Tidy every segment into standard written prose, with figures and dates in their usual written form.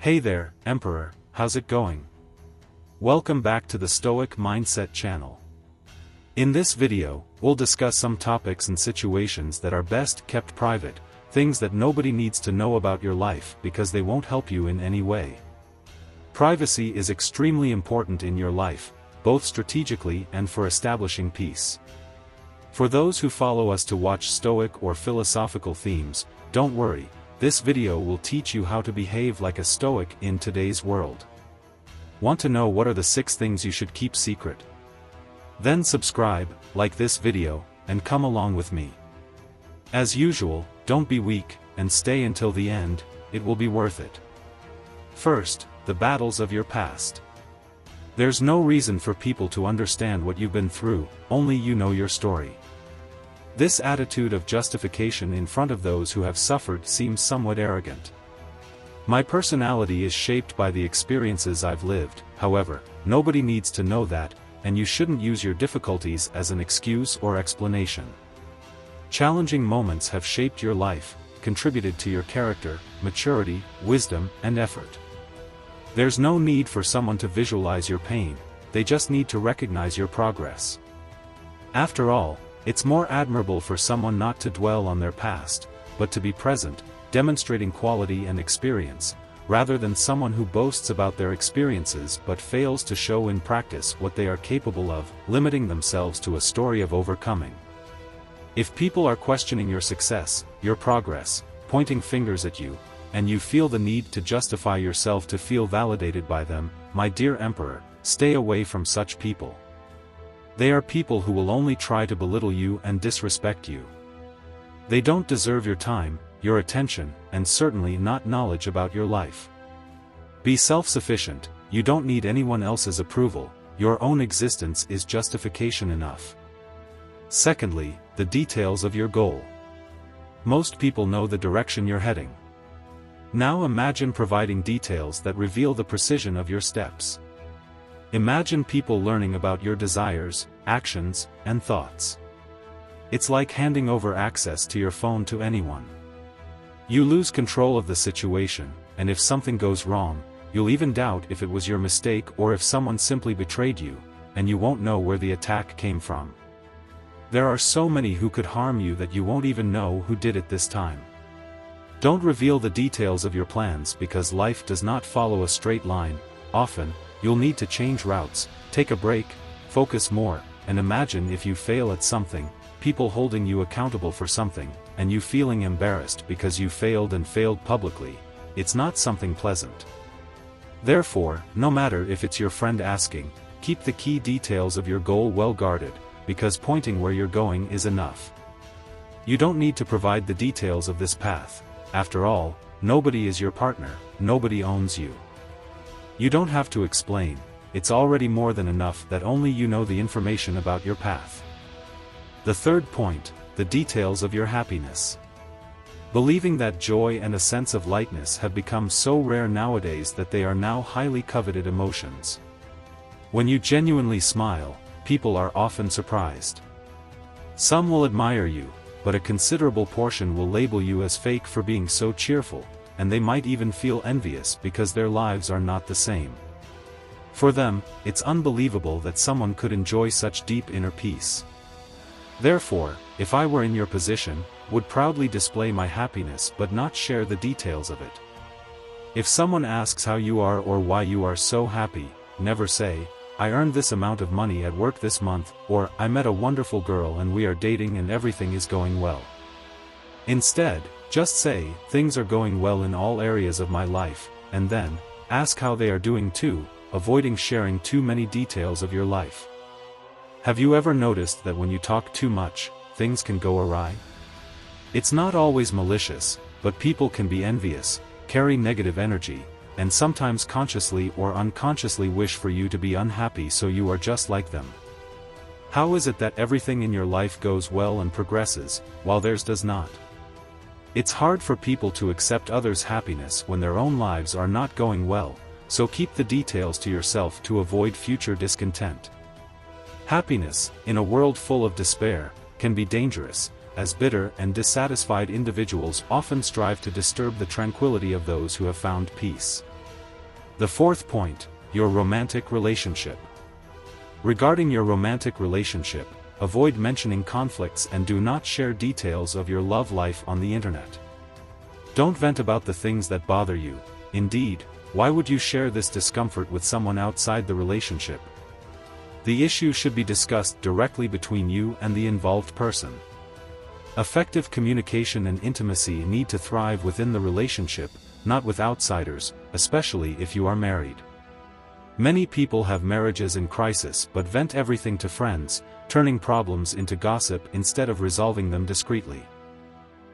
Hey there, Emperor, how's it going? Welcome back to the Stoic Mindset channel. In this video, we'll discuss some topics and situations that are best kept private, things that nobody needs to know about your life because they won't help you in any way. Privacy is extremely important in your life, both strategically and for establishing peace. For those who follow us to watch Stoic or philosophical themes, don't worry, this video will teach you how to behave like a Stoic in today's world. Want to know what are the 6 things you should keep secret? Then subscribe, like this video, and come along with me. As usual, don't be weak, and stay until the end, it will be worth it. First, the battles of your past. There's no reason for people to understand what you've been through, only you know your story. This attitude of justification in front of those who have suffered seems somewhat arrogant. My personality is shaped by the experiences I've lived, however, nobody needs to know that, and you shouldn't use your difficulties as an excuse or explanation. Challenging moments have shaped your life, contributed to your character, maturity, wisdom, and effort. There's no need for someone to visualize your pain, they just need to recognize your progress. After all, it's more admirable for someone not to dwell on their past, but to be present, demonstrating quality and experience, rather than someone who boasts about their experiences but fails to show in practice what they are capable of, limiting themselves to a story of overcoming. If people are questioning your success, your progress, pointing fingers at you, and you feel the need to justify yourself to feel validated by them, my dear Emperor, stay away from such people. They are people who will only try to belittle you and disrespect you. They don't deserve your time, your attention, and certainly not knowledge about your life. Be self-sufficient, you don't need anyone else's approval, your own existence is justification enough. Secondly, the details of your goal. Most people know the direction you're heading. Now imagine providing details that reveal the precision of your steps. Imagine people learning about your desires, actions, and thoughts. It's like handing over access to your phone to anyone. You lose control of the situation, and if something goes wrong, you'll even doubt if it was your mistake or if someone simply betrayed you, and you won't know where the attack came from. There are so many who could harm you that you won't even know who did it this time. Don't reveal the details of your plans because life does not follow a straight line. Often, you'll need to change routes, take a break, focus more, and imagine if you fail at something, people holding you accountable for something, and you feeling embarrassed because you failed and failed publicly. It's not something pleasant. Therefore, no matter if it's your friend asking, keep the key details of your goal well guarded, because pointing where you're going is enough. You don't need to provide the details of this path. After all, nobody is your partner, nobody owns you. You don't have to explain, it's already more than enough that only you know the information about your path. The third point, the details of your happiness. Believing that joy and a sense of lightness have become so rare nowadays that they are now highly coveted emotions. When you genuinely smile, people are often surprised. Some will admire you, but a considerable portion will label you as fake for being so cheerful, and they might even feel envious because their lives are not the same. For them, it's unbelievable that someone could enjoy such deep inner peace. Therefore, if I were in your position, would proudly display my happiness but not share the details of it. If someone asks how you are or why you are so happy, never say, I earned this amount of money at work this month, or I met a wonderful girl and we are dating and everything is going well. Instead, just say, things are going well in all areas of my life, and then, ask how they are doing too, avoiding sharing too many details of your life. Have you ever noticed that when you talk too much, things can go awry? It's not always malicious, but people can be envious, carry negative energy, and sometimes consciously or unconsciously wish for you to be unhappy so you are just like them. How is it that everything in your life goes well and progresses, while theirs does not? It's hard for people to accept others' happiness when their own lives are not going well, so keep the details to yourself to avoid future discontent. Happiness, in a world full of despair, can be dangerous, as bitter and dissatisfied individuals often strive to disturb the tranquility of those who have found peace. The fourth point, your romantic relationship. Regarding your romantic relationship, avoid mentioning conflicts and do not share details of your love life on the internet. Don't vent about the things that bother you. Indeed, why would you share this discomfort with someone outside the relationship? The issue should be discussed directly between you and the involved person. Effective communication and intimacy need to thrive within the relationship, not with outsiders, especially if you are married. Many people have marriages in crisis but vent everything to friends, turning problems into gossip instead of resolving them discreetly.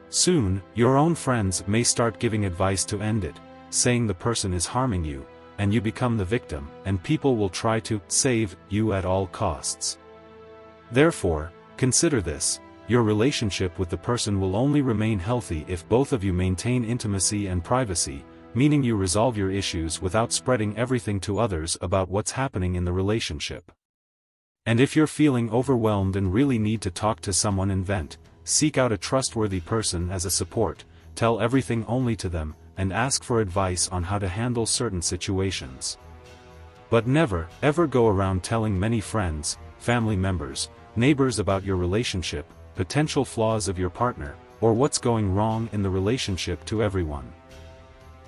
Soon, your own friends may start giving advice to end it, saying the person is harming you, and you become the victim, and people will try to save you at all costs. Therefore, consider this: your relationship with the person will only remain healthy if both of you maintain intimacy and privacy, meaning you resolve your issues without spreading everything to others about what's happening in the relationship. And if you're feeling overwhelmed and really need to talk to someone and vent, seek out a trustworthy person as a support, tell everything only to them, and ask for advice on how to handle certain situations. But never, ever go around telling many friends, family members, neighbors about your relationship, potential flaws of your partner, or what's going wrong in the relationship to everyone.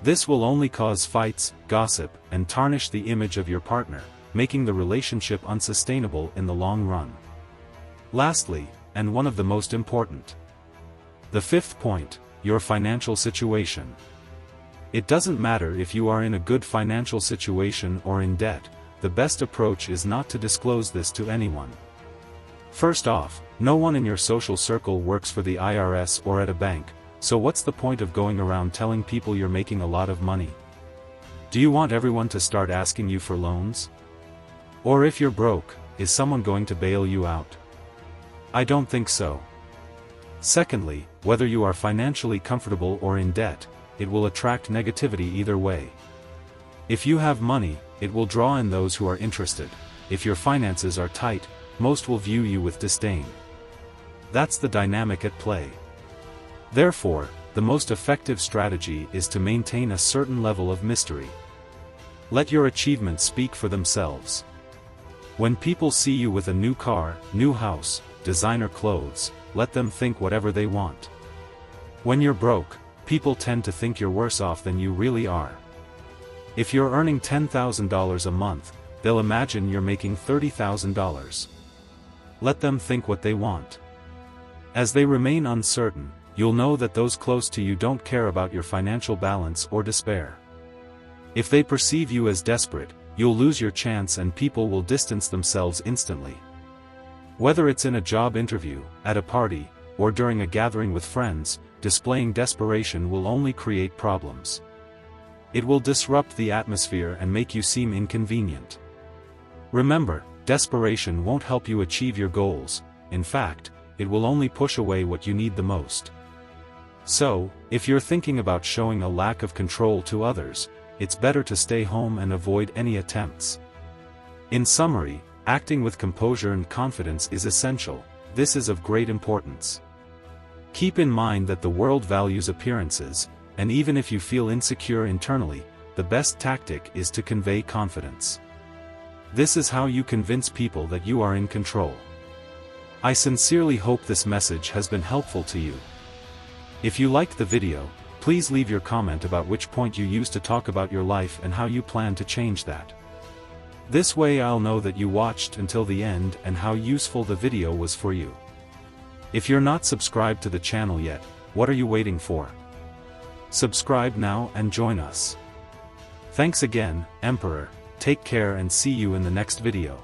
This will only cause fights, gossip, and tarnish the image of your partner, making the relationship unsustainable in the long run. Lastly, and one of the most important. The fifth point, your financial situation. It doesn't matter if you are in a good financial situation or in debt, the best approach is not to disclose this to anyone. First off, no one in your social circle works for the IRS or at a bank, so what's the point of going around telling people you're making a lot of money? Do you want everyone to start asking you for loans? Or if you're broke, is someone going to bail you out? I don't think so. Secondly, whether you are financially comfortable or in debt, it will attract negativity either way. If you have money, it will draw in those who are interested. If your finances are tight, most will view you with disdain. That's the dynamic at play. Therefore, the most effective strategy is to maintain a certain level of mystery. Let your achievements speak for themselves. When people see you with a new car, new house, designer clothes, let them think whatever they want. When you're broke, people tend to think you're worse off than you really are. If you're earning $10,000 a month, they'll imagine you're making $30,000. Let them think what they want. As they remain uncertain, you'll know that those close to you don't care about your financial balance or despair. If they perceive you as desperate, you'll lose your chance and people will distance themselves instantly. Whether it's in a job interview, at a party, or during a gathering with friends, displaying desperation will only create problems. It will disrupt the atmosphere and make you seem inconvenient. Remember, desperation won't help you achieve your goals. In fact, it will only push away what you need the most. So, if you're thinking about showing a lack of control to others, it's better to stay home and avoid any attempts. In summary, acting with composure and confidence is essential. This is of great importance. Keep in mind that the world values appearances, and even if you feel insecure internally, the best tactic is to convey confidence. This is how you convince people that you are in control. I sincerely hope this message has been helpful to you. If you liked the video, please leave your comment about which point you used to talk about your life and how you plan to change that. This way I'll know that you watched until the end and how useful the video was for you. If you're not subscribed to the channel yet, what are you waiting for? Subscribe now and join us. Thanks again, Emperor, take care and see you in the next video.